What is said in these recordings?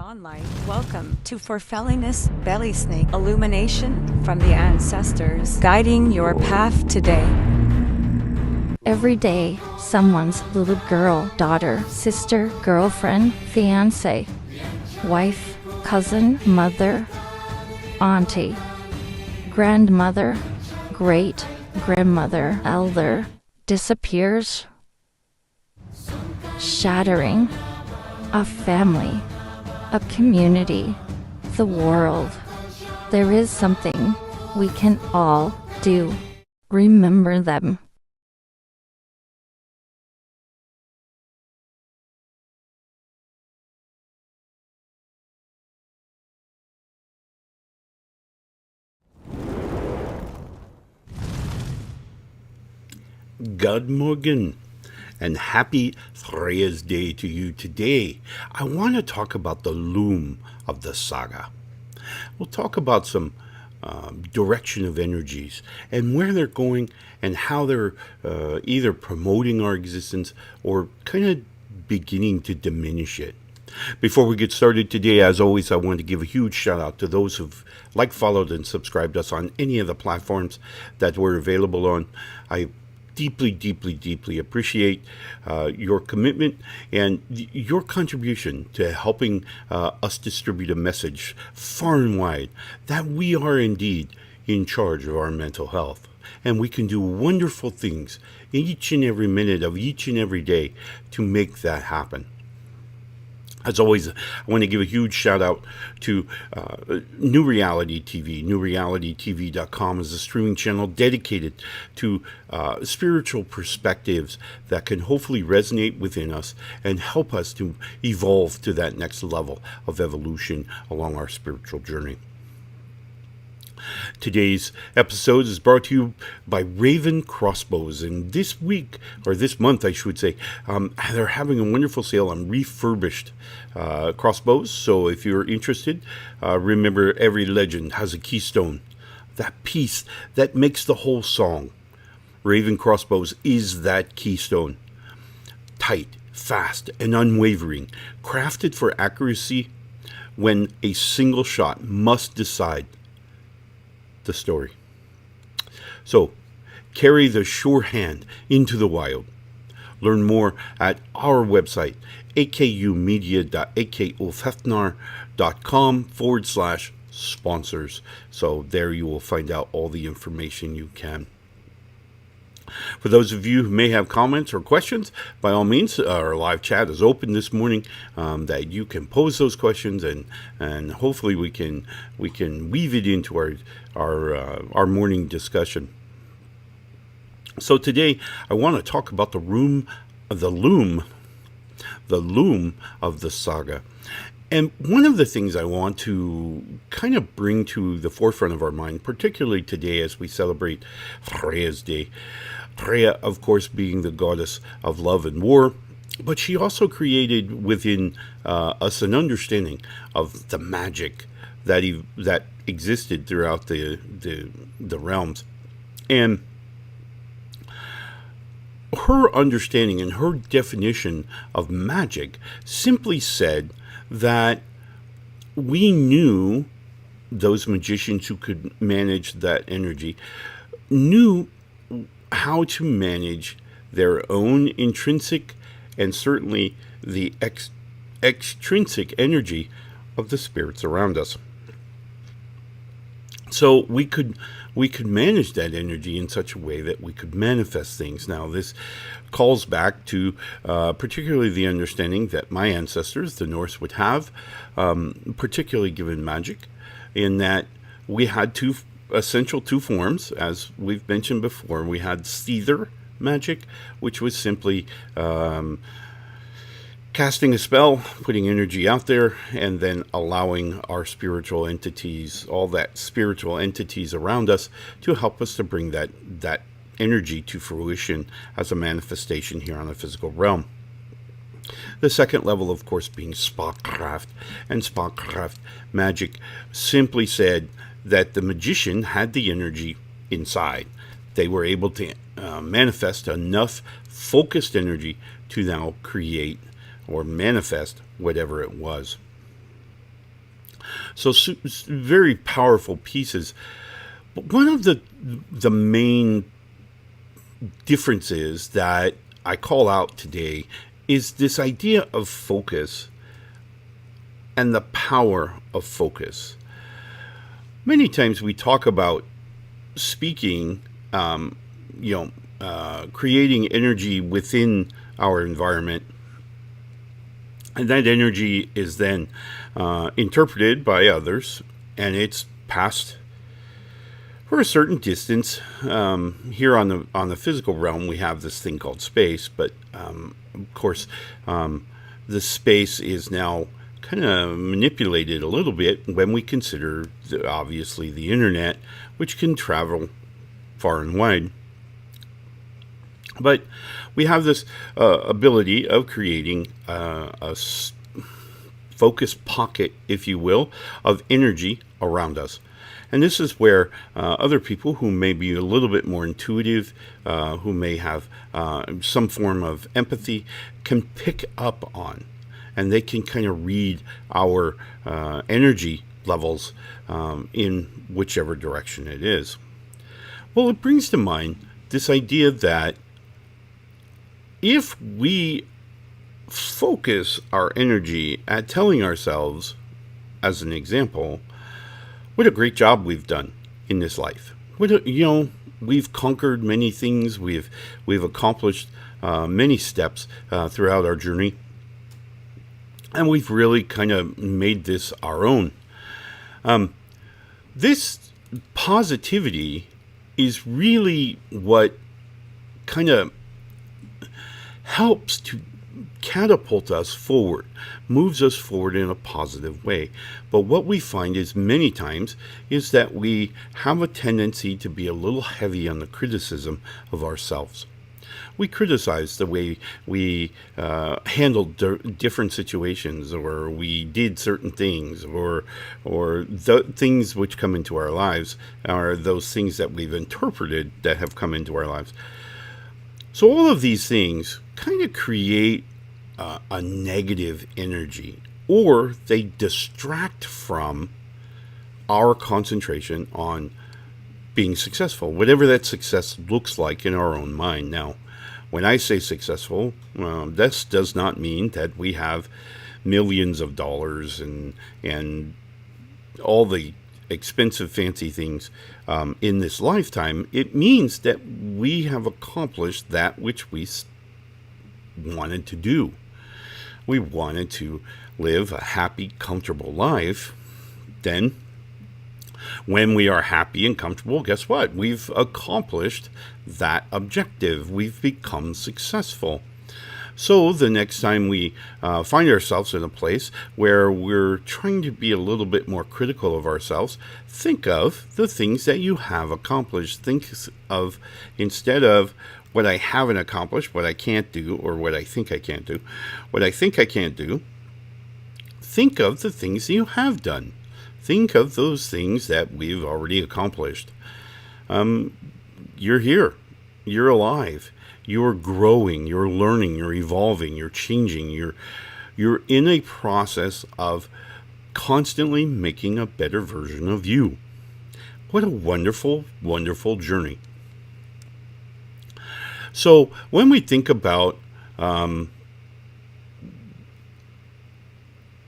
online. Welcome to Forfellingness Belysning, illumination from the ancestors, guiding your path today. Every day, someone's little girl, daughter, sister, girlfriend, fiancé, wife, cousin, mother, auntie, grandmother, great-grandmother, elder, disappears, shattering a family, a community, the world. There is something we can all do. Remember them. Good morning and happy Freya's Day to you today. I want to talk about the Loom of the Saga. We'll talk about some direction of energies and where they're going and how they're either promoting our existence or kind of beginning to diminish it. Before we get started today, as always, I want to give a huge shout out to those who've followed and subscribed us on any of the platforms that we're available on. I deeply appreciate your commitment and your contribution to helping us distribute a message far and wide that we are indeed in charge of our mental health, and we can do wonderful things each and every minute of each and every day to make that happen. As always, I want to give a huge shout out to New Reality TV. NewRealityTV.com is a streaming channel dedicated to spiritual perspectives that can hopefully resonate within us and help us to evolve to that next level of evolution along our spiritual journey. Today's episode is brought to you by Ravin-Crossbows, and this week, or this month I should say, they're having a wonderful sale on refurbished crossbows. So if you're interested, remember every legend has a keystone, that piece that makes the whole song. Ravin-Crossbows is that keystone. Tight, fast, and unwavering, crafted for accuracy when a single shot must decide the story. So, carry the sure hand into the wild. Learn more at our website, akumedia.akulfhednar.com/sponsors. So there you will find out all the information you can. For those of you who may have comments or questions, by all means, our live chat is open this morning, that you can pose those questions, and hopefully we can weave it into our morning discussion. So today I want to talk about the loom of the saga. And one of the things I want to kind of bring to the forefront of our mind, particularly today as we celebrate Freya's Day, Freya, of course, being the goddess of love and war, but she also created within us an understanding of the magic that existed throughout the realms. And her understanding and her definition of magic simply said that we knew those magicians who could manage that energy knew how to manage their own intrinsic and certainly the extrinsic energy of the spirits around us. So we could manage that energy in such a way that we could manifest things. Now, this calls back to particularly the understanding that my ancestors, the Norse, would have, particularly given magic, in that we had two forms, as we've mentioned before. We had steather magic, which was simply casting a spell, putting energy out there, and then allowing our spiritual entities, all that spiritual entities around us, to help us to bring that energy to fruition as a manifestation here on the physical realm. The second level, of course, being spakkraft, and spakkraft magic simply said that the magician had the energy inside. They were able to manifest enough focused energy to now create or manifest whatever it was. So very powerful pieces. But one of the main differences that I call out today is this idea of focus and the power of focus. Many times we talk about speaking, creating energy within our environment, and that energy is then interpreted by others, and it's passed for a certain distance. Here on the physical realm, we have this thing called space, but of course, the space is now kind of manipulated a little bit when we consider obviously the internet, which can travel far and wide. But we have this ability of creating a focus pocket, if you will, of energy around us. And this is where other people who may be a little bit more intuitive, who may have some form of empathy, can pick up on. And they can kind of read our energy levels in whichever direction it is. Well, it brings to mind this idea that if we focus our energy at telling ourselves, as an example, what a great job we've done in this life. We've conquered many things. We've accomplished many steps throughout our journey. And we've really kind of made this our own. This positivity is really what kind of helps to catapult us forward, moves us forward in a positive way. But what we find is many times is that we have a tendency to be a little heavy on the criticism of ourselves. We criticize the way we handled different situations, or we did certain things, or the things which come into our lives are those things that we've interpreted that have come into our lives. So all of these things kind of create a negative energy, or they distract from our concentration on being successful, whatever that success looks like in our own mind. Now, when I say successful, this does not mean that we have millions of dollars and all the expensive, fancy things in this lifetime. It means that we have accomplished that which we wanted to do. We wanted to live a happy, comfortable life. Then, when we are happy and comfortable, guess what? We've accomplished that objective. We've become successful. So the next time we find ourselves in a place where we're trying to be a little bit more critical of ourselves, think of the things that you have accomplished. Think of, instead of what I haven't accomplished, what I can't do, or what I think I can't do, what I think I can't do, think of the things that you have done. Think of those things that we've already accomplished. You're here. You're alive. You're growing. You're learning. You're evolving. You're changing. You're in a process of constantly making a better version of you. What a wonderful, wonderful journey. So when we think about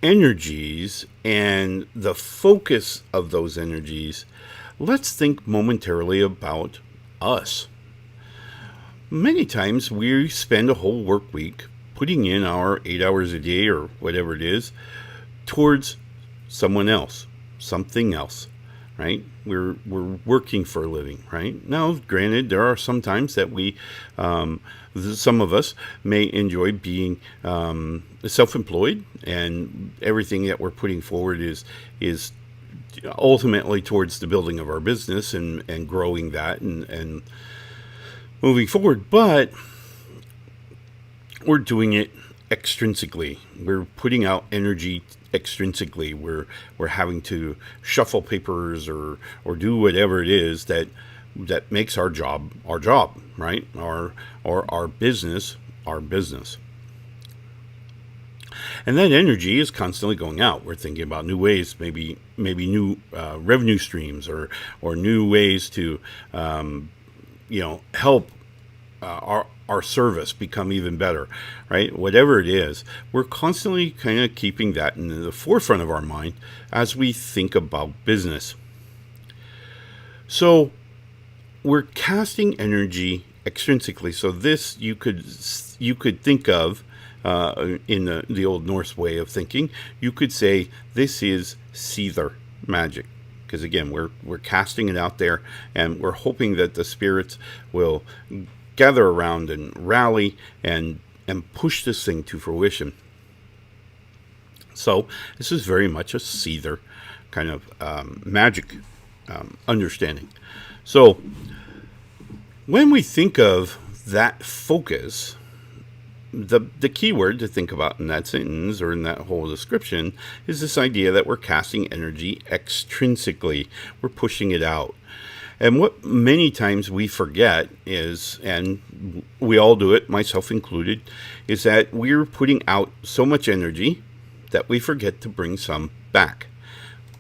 energies and the focus of those energies, let's think momentarily about us. Many times we spend a whole work week putting in our 8 hours a day or whatever it is towards someone else, something else, right? We're working for a living, right? Now, granted, there are some times that we, some of us may enjoy being self-employed, and everything that we're putting forward is ultimately towards the building of our business and growing that and moving forward. But we're doing it extrinsically. We're putting out energy extrinsically. We're having to shuffle papers or do whatever it is that makes our job, right? Our business, our business. And that energy is constantly going out. We're thinking about new ways, maybe new revenue streams, or new ways to help our service become even better, right? Whatever it is, we're constantly kind of keeping that in the forefront of our mind as we think about business. So we're casting energy extrinsically. So this you could think of in the old Norse way of thinking. You could say this is seether magic, because again, we're casting it out there, and we're hoping that the spirits will gather around and rally and push this thing to fruition. So this is very much a seether kind of magic understanding. So when we think of that focus, the key word to think about in that sentence or in that whole description is this idea that we're casting energy extrinsically. We're pushing it out. And what many times we forget is, and we all do it, myself included, is that we're putting out so much energy that we forget to bring some back.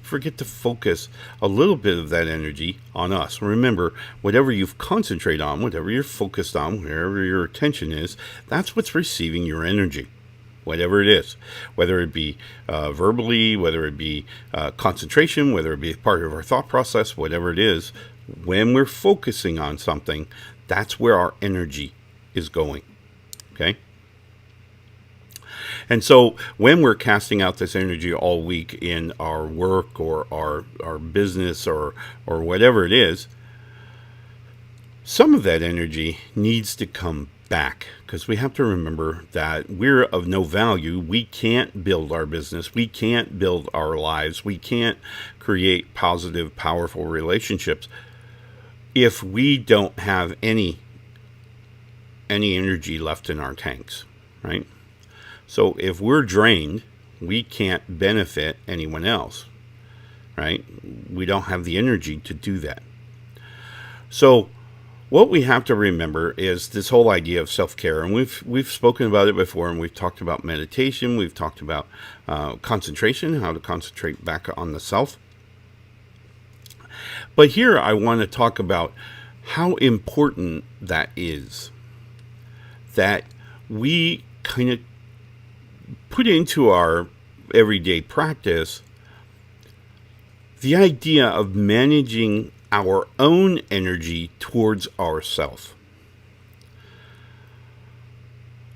Forget to focus a little bit of that energy on us. Remember, whatever you concentrate on, whatever you're focused on, wherever your attention is, that's what's receiving your energy. Whatever it is, whether it be verbally, whether it be concentration, whether it be part of our thought process, whatever it is, when we're focusing on something, that's where our energy is going. Okay? And so when we're casting out this energy all week in our work or our business or whatever it is, some of that energy needs to come back, because we have to remember that we're of no value. We can't build our business. We can't build our lives. We can't create positive, powerful relationships if we don't have any energy left in our tanks, right? So if we're drained, we can't benefit anyone else, right? We don't have the energy to do that. So what we have to remember is this whole idea of self-care, and we've spoken about it before, and we've talked about meditation, we've talked about concentration, how to concentrate back on the self. But here I want to talk about how important that is, that we kind of put into our everyday practice the idea of managing our own energy towards ourself.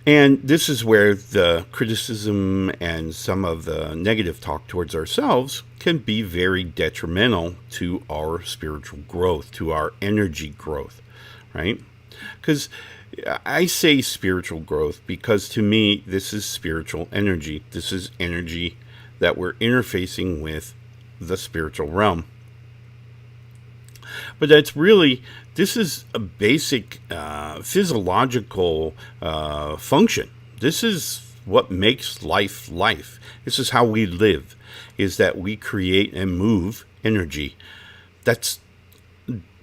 And this is where the criticism and some of the negative talk towards ourselves can be very detrimental to our spiritual growth, to our energy growth, right? Because I say spiritual growth because to me, this is spiritual energy. This is energy that we're interfacing with the spiritual realm. But this is a basic physiological function. This is what makes life life. This is how we live, is that we create and move energy. That's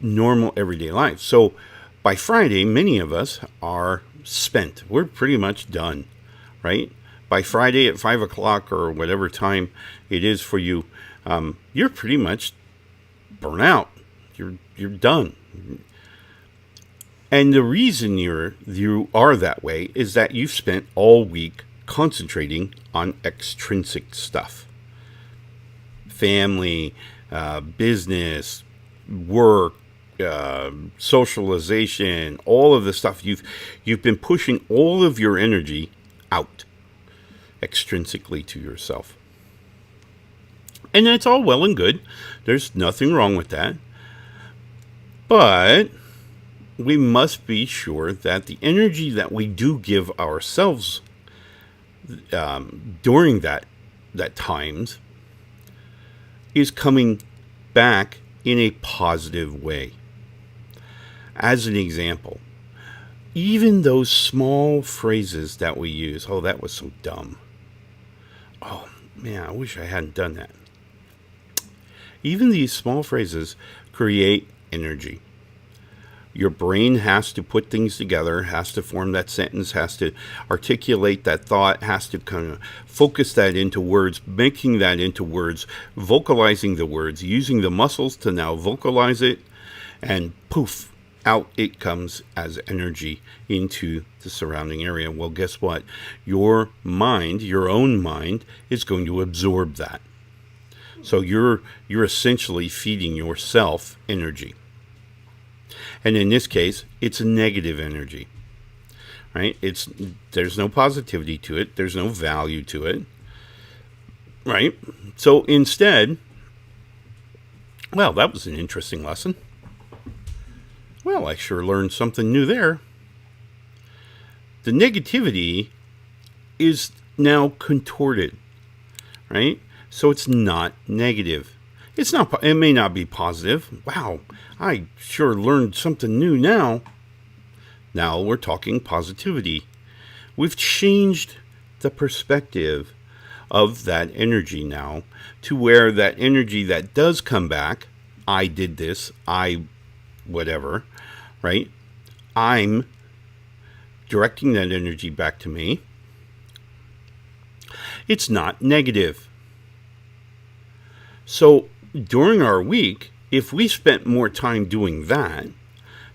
normal everyday life. So by Friday, many of us are spent. We're pretty much done, right? By Friday at 5 o'clock or whatever time it is for you, you're pretty much burnt out. You're done. And the reason you are that way is that you've spent all week concentrating on extrinsic stuff. Family, business, work, socialization, all of the stuff. You've been pushing all of your energy out extrinsically to yourself. And that's all well and good. There's nothing wrong with that. But we must be sure that the energy that we do give ourselves during that times is coming back in a positive way. As an example, even those small phrases that we use, oh, that was so dumb. Oh, man, I wish I hadn't done that. Even these small phrases create energy. Your brain has to put things together, has to form that sentence, has to articulate that thought, has to kind of focus that into words, making that into words, vocalizing the words, using the muscles to now vocalize it, and poof, out it comes as energy into the surrounding area. Well, guess what? Your mind, your own mind, is going to absorb that. So you're essentially feeding yourself energy. And in this case, it's a negative energy, right? There's no positivity to it. There's no value to it, right? So instead, well, that was an interesting lesson. Well, I sure learned something new there. The negativity is now contorted, right? So it's not negative. It may not be positive. Wow, I sure learned something new now. Now we're talking positivity. We've changed the perspective of that energy now to where that energy that does come back, I did this, whatever, right? I'm directing that energy back to me. It's not negative. So during our week, if we spent more time doing that,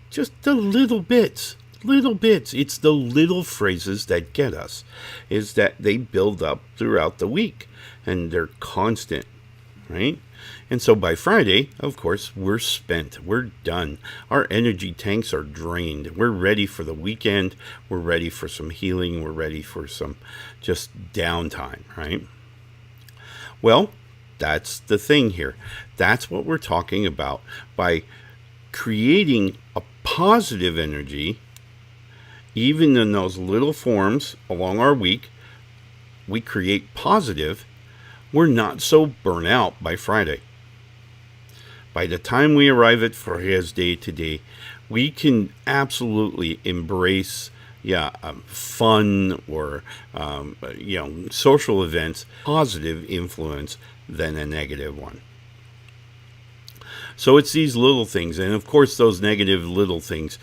just the little bits, it's the little phrases that get us, is that they build up throughout the week and they're constant, right? And so by Friday, of course, we're spent, we're done. Our energy tanks are drained. We're ready for the weekend. We're ready for some healing. We're ready for some just downtime, right? Well, that's the thing here. That's what we're talking about. By creating a positive energy, even in those little forms along our week, we create positive. We're not so burnt out by Friday. By the time we arrive at Freia's Day today, we can absolutely embrace fun or social events, positive influence than a negative one. So it's these little things, and of course those negative little things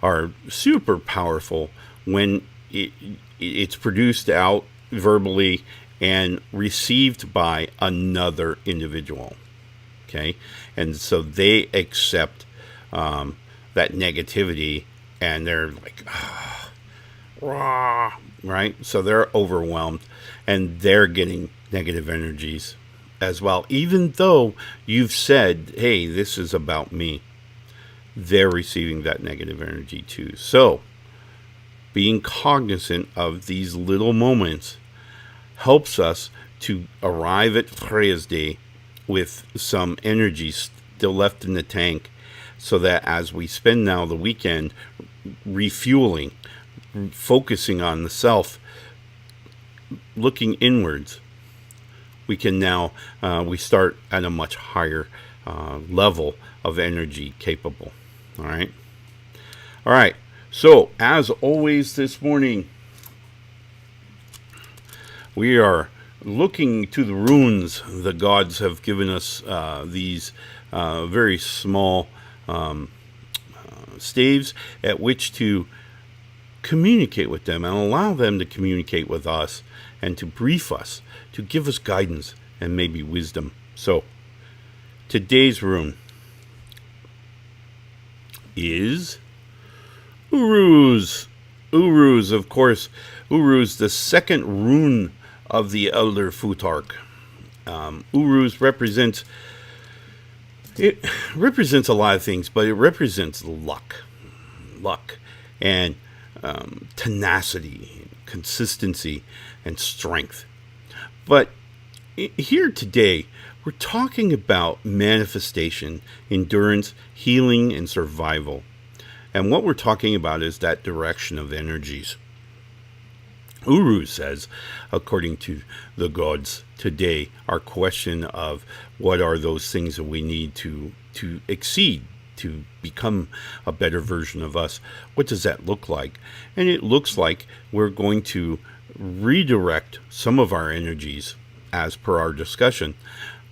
are super powerful when it's produced out verbally and received by another individual. Okay, and so they accept that negativity, and they're like, rah, right? So they're overwhelmed, and they're getting negative energies as well. Even though you've said, hey, this is about me, they're receiving that negative energy too. So being cognizant of these little moments helps us to arrive at Freia's Day with some energy still left in the tank, so that as we spend now the weekend refueling, focusing on the self, looking inwards, we can now we start at a much higher level of energy capable. All right. So as always this morning, we are looking to the runes. The gods have given us these very small staves at which to communicate with them and allow them to communicate with us and to brief us, to give us guidance and maybe wisdom. So today's rune is Uruz. Uruz, of course, Uruz, the second rune of the Elder Futhark. Uruz represents a lot of things, but it represents luck and tenacity, consistency, and strength. But here today, we're talking about manifestation, endurance, healing, and survival. And what we're talking about is that direction of energies. Uru says, according to the gods today, our question of what are those things that we need to exceed, to become a better version of us, what does that look like? And it looks like we're going to redirect some of our energies as per our discussion.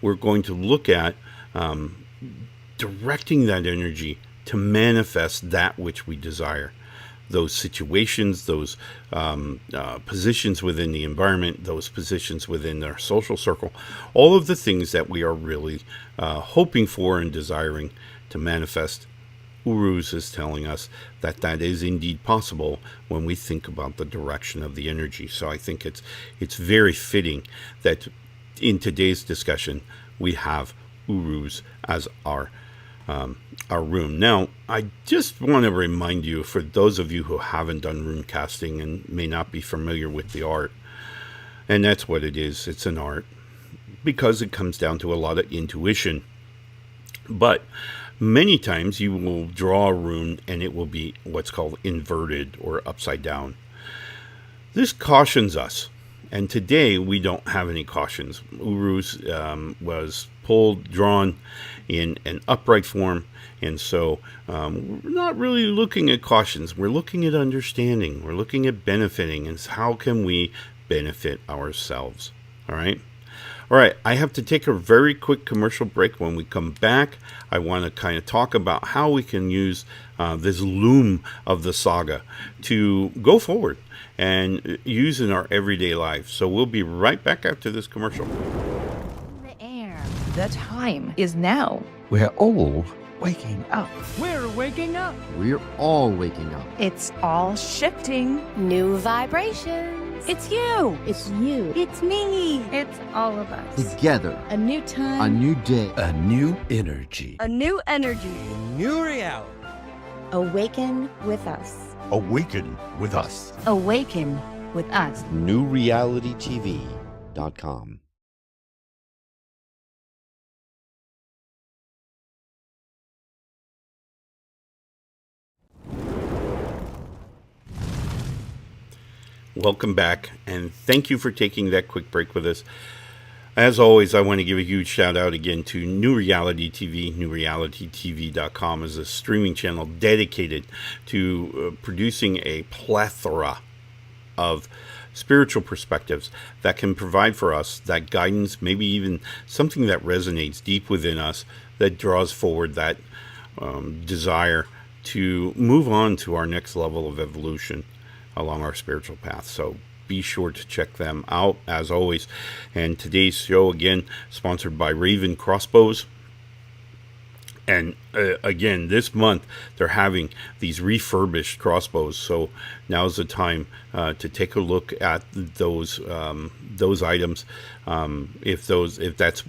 We're going to look at directing that energy to manifest that which we desire. Those situations, those positions within the environment, those positions within our social circle, all of the things that we are really hoping for and desiring to manifest. Uruz is telling us that that is indeed possible when we think about the direction of the energy. So I think it's very fitting that in today's discussion we have Uruz as our rune. Now, I just want to remind you, for those of you who haven't done rune casting and may not be familiar with the art, and that's what it is, it's an art, because it comes down to a lot of intuition. But many times you will draw a rune and it will be what's called inverted or upside down. This cautions us. And today we don't have any cautions. Uruz was drawn in an upright form. And so we're not really looking at cautions. We're looking at understanding. We're looking at benefiting. And how can we benefit ourselves? All right. All right, I have to take a very quick commercial break. When we come back, I want to kind of talk about how we can use this Loom of the Saga to go forward and use in our everyday life. So we'll be right back after this commercial. The air. The time is now. We're all waking up. We're waking up. We're all waking up. It's all shifting. New vibrations. It's you. It's you. It's me. It's all of us. Together. A new time. A new day. A new energy. A new energy. New reality. Awaken with us. Awaken with us. Awaken with us. NewRealityTV.com. Welcome back, and thank you for taking that quick break with us. As always, I want to give a huge shout out again to New Reality TV. NewRealityTV.com is a streaming channel dedicated to producing a plethora of spiritual perspectives that can provide for us that guidance, maybe even something that resonates deep within us, that draws forward that desire to move on to our next level of evolution along our spiritual path. So be sure to check them out, as always. And today's show, again, sponsored by Ravin-Crossbows. And again, this month, they're having these refurbished crossbows. So now's the time to take a look at those items. If that's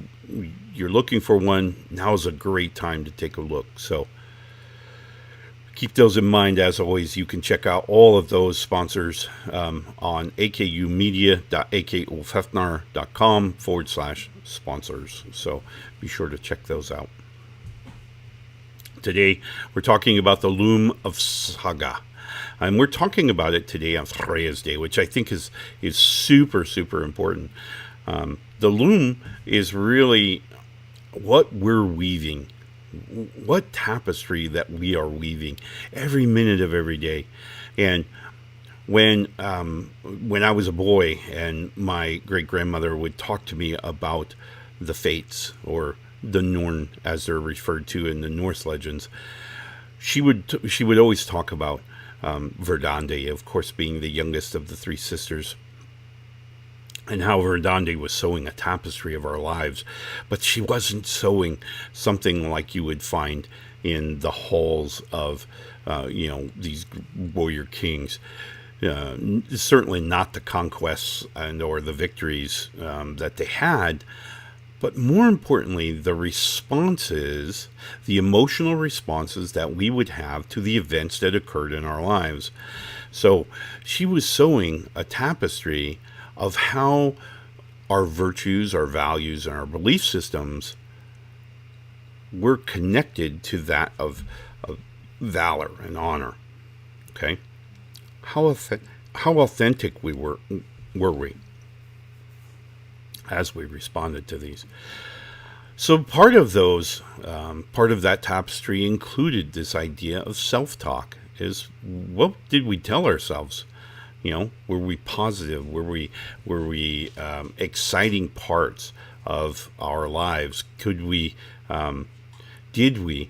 you're looking for one, now's a great time to take a look. So keep those in mind. As always, you can check out all of those sponsors on akumedia.akulfhednar.com/sponsors. So be sure to check those out. Today, we're talking about the Loom of Saga. And we're talking about it today on Freya's Day, which I think is super, super important. The loom is really what we're weaving, what tapestry that we are weaving every minute of every day. And when I was a boy and my great-grandmother would talk to me about the fates, or the Norn as they're referred to in the Norse legends, she would always talk about Verdande, of course, being the youngest of the three sisters, and how Verdande was sewing a tapestry of our lives. But she wasn't sewing something like you would find in the halls of these warrior kings. Certainly not the conquests or the victories that they had, but more importantly, the responses, the emotional responses that we would have to the events that occurred in our lives. So she was sewing a tapestry of how our virtues, our values, and our belief systems were connected to that of valor and honor. Okay? How authentic were we as we responded to these? So part of that tapestry included this idea of self-talk. Is what did we tell ourselves? Were we positive? Were we exciting parts of our lives? Could we did we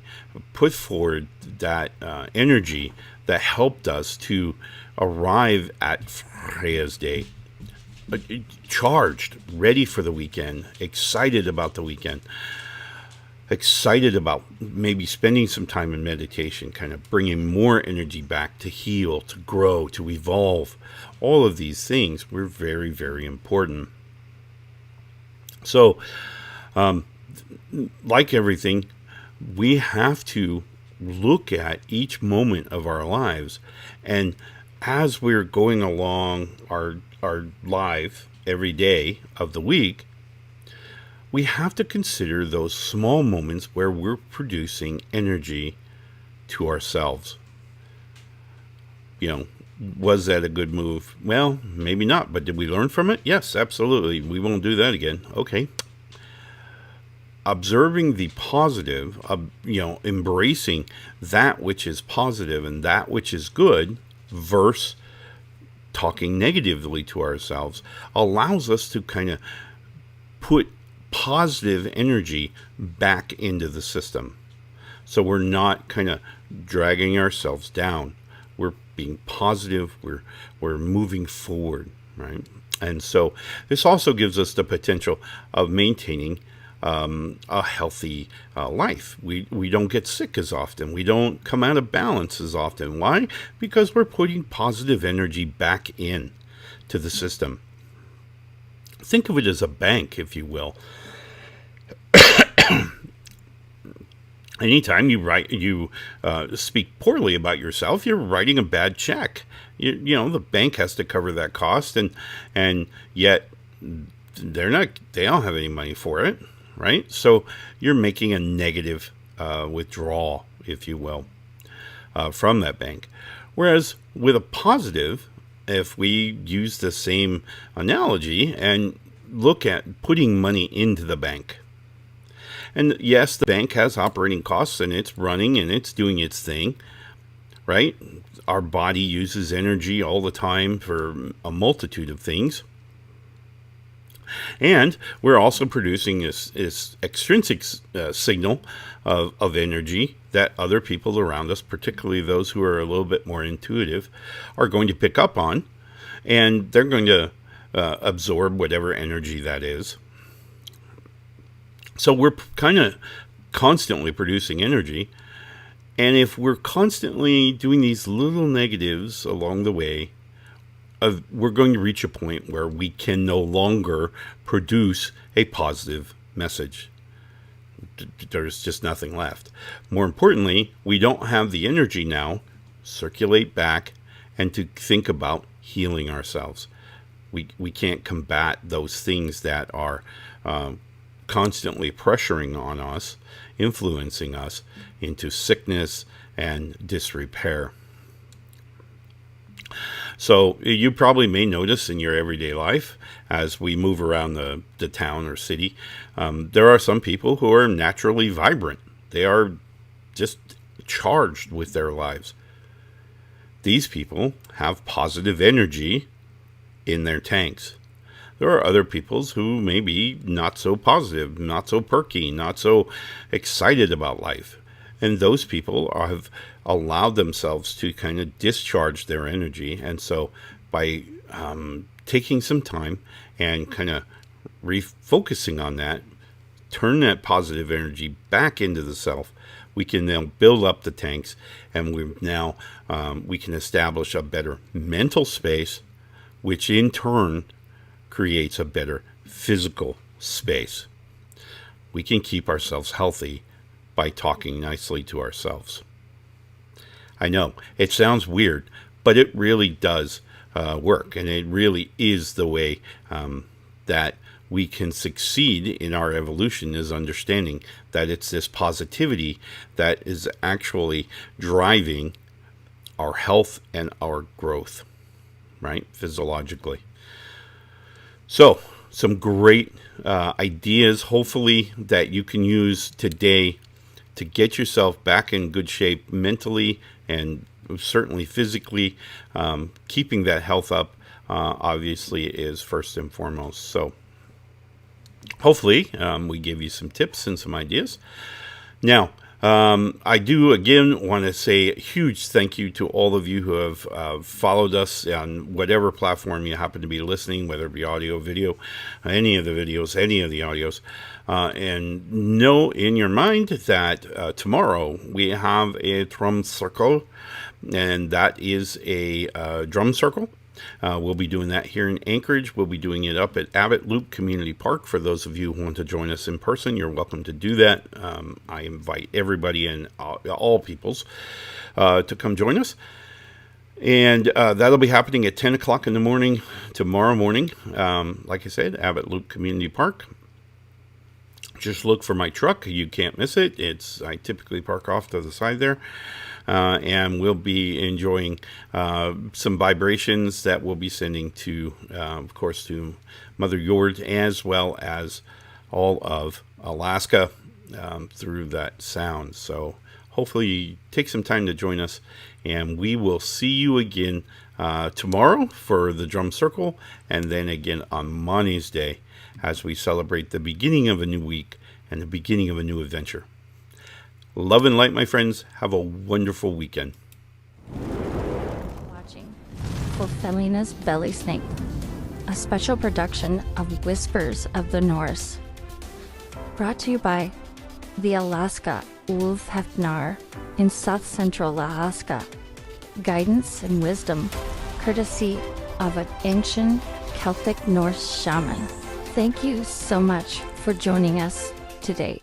put forward that energy that helped us to arrive at Freya's Day, charged, ready for the weekend, excited about the weekend, excited about maybe spending some time in meditation, kind of bringing more energy back to heal, to grow, to evolve. All of these things were very, very important. So, like everything, we have to look at each moment of our lives, and as we're going along our life every day of the week, we have to consider those small moments where we're producing energy to ourselves. Was that a good move? Well, maybe not, but did we learn from it? Yes, absolutely. We won't do that again. Okay. Observing the positive, embracing that which is positive and that which is good versus talking negatively to ourselves allows us to kind of put positive energy back into the system. So we're not kind of dragging ourselves down. We're being positive. We're moving forward, right? And so this also gives us the potential of maintaining a healthy life. We don't get sick as often. We don't come out of balance as often. Why? Because we're putting positive energy back in to the system. Think of it as a bank, if you will. Anytime you speak poorly about yourself, you're writing a bad check. The bank has to cover that cost, and yet they don't have any money for it, right? So you're making a negative withdrawal, if you will, from that bank. Whereas with a positive, if we use the same analogy and look at putting money into the bank. And yes, the bank has operating costs and it's running and it's doing its thing, right? Our body uses energy all the time for a multitude of things. And we're also producing this extrinsic signal of energy that other people around us, particularly those who are a little bit more intuitive, are going to pick up on. And they're going to absorb whatever energy that is. So we're kind of constantly producing energy. And if we're constantly doing these little negatives along the way, we're going to reach a point where we can no longer produce a positive message. There's just nothing left. More importantly, we don't have the energy now circulate back and to think about healing ourselves. We can't combat those things that are constantly pressuring on us, influencing us into sickness and disrepair. So you probably may notice in your everyday life, as we move around the town or city, there are some people who are naturally vibrant. They are just charged with their lives. These people have positive energy in their tanks. There are other peoples who may be not so positive, not so perky, not so excited about life. And those people have allowed themselves to kind of discharge their energy. And so by taking some time and kind of refocusing on that, turn that positive energy back into the self, we can now build up the tanks, and we can establish a better mental space, which in turn creates a better physical space. We can keep ourselves healthy by talking nicely to ourselves. I know it sounds weird, but it really does work, and it really is the way that we can succeed in our evolution, is understanding that it's this positivity that is actually driving our health and our growth, right? Physiologically. So, some great ideas, hopefully, that you can use today to get yourself back in good shape mentally and certainly physically. Keeping that health up, obviously, is first and foremost. So, hopefully, we gave you some tips and some ideas. Now, I do again want to say a huge thank you to all of you who have followed us on whatever platform you happen to be listening, whether it be audio, video, any of the videos, any of the audios. And know in your mind that tomorrow we have a drum circle, and that is a drum circle. We'll be doing that here in Anchorage. We'll be doing it up at Abbott Loop Community Park. For those of you who want to join us in person, you're welcome to do that. I invite everybody and all peoples to come join us. And that'll be happening at 10 o'clock in the morning tomorrow morning. Like I said, Abbott Loop Community Park. Just look for my truck. You can't miss it. I typically park off to the side there. And we'll be enjoying some vibrations that we'll be sending to, of course, to Mother Yord, as well as all of Alaska through that sound. So hopefully you take some time to join us, and we will see you again tomorrow for the drum circle, and then again on Mani's Day as we celebrate the beginning of a new week and the beginning of a new adventure. Love and light, my friends. Have a wonderful weekend. Watching Ulfhednar's Belysning, a special production of Whispers of the Norse. Brought to you by the Alaska Ulfhednar in South Central Alaska. Guidance and wisdom, courtesy of an ancient Celtic Norse shaman. Thank you so much for joining us today.